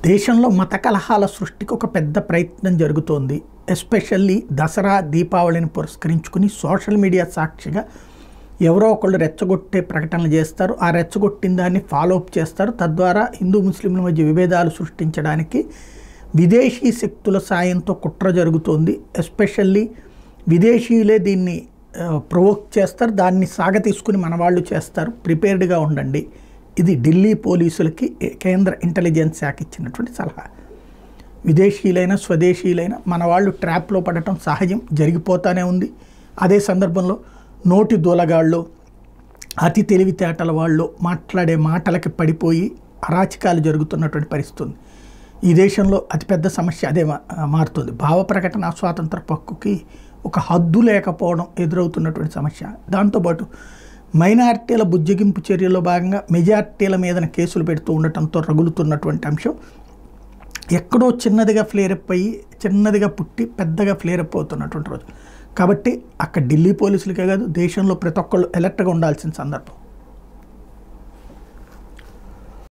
దేశంలో మత కలహాల సృష్టికి ఒక పెద్ద ప్రయత్నం జరుగుతోంది. ఎస్పెషల్లీ దసరా దీపావళిని పురస్కరించుకుని సోషల్ మీడియా సాక్షిగా ఎవరో ఒకళ్ళు రెచ్చగొట్టే ప్రకటనలు చేస్తారు. ఆ రెచ్చగొట్టిన దాన్ని ఫాలో అప్ చేస్తారు. తద్వారా హిందూ ముస్లింల మధ్య విభేదాలు సృష్టించడానికి విదేశీ శక్తుల సాయంతో కుట్ర జరుగుతోంది. ఎస్పెషల్లీ విదేశీయులే దీన్ని ప్రొవోక్ చేస్తారు. దాన్ని సాగతీసుకుని మన వాళ్ళు చేస్తారు. ప్రిపేర్డ్గా ఉండండి. ఇది ఢిల్లీ పోలీసులకి కేంద్ర ఇంటెలిజెన్స్ శాఖ ఇచ్చినటువంటి సలహా. విదేశీయులైనా స్వదేశీయులైనా మన వాళ్ళు ట్రాప్లో పడటం సహజం, జరిగిపోతూనే ఉంది. అదే సందర్భంలో నోటి దూలగాళ్ళు, అతి తెలివితేటల వాళ్ళు మాట్లాడే మాటలకి పడిపోయి అరాచకాలు జరుగుతున్నటువంటి పరిస్థితి ఉంది. ఈ దేశంలో అతిపెద్ద సమస్య అదే మారుతుంది. భావ ప్రకటన స్వాతంత్ర హక్కుకి ఒక హద్దు లేకపోవడం ఎదురవుతున్నటువంటి సమస్య. దాంతోపాటు మైనారిటీల బుజ్జగింపు చర్యల్లో భాగంగా మెజారిటీల మీదన కేసులు పెడుతూ ఉండటంతో రగులుతున్నటువంటి అంశం ఎక్కడో చిన్నదిగా ఫ్లేరప్ అయ్యి చిన్నదిగా పుట్టి పెద్దగా ఫ్లేరప్ అవుతున్నటువంటి రోజు. కాబట్టి అక్కడ ఢిల్లీ పోలీసులకే కాదు, దేశంలో ప్రతి ఒక్కళ్ళు అలర్ట్గా ఉండాల్సిన సందర్భం.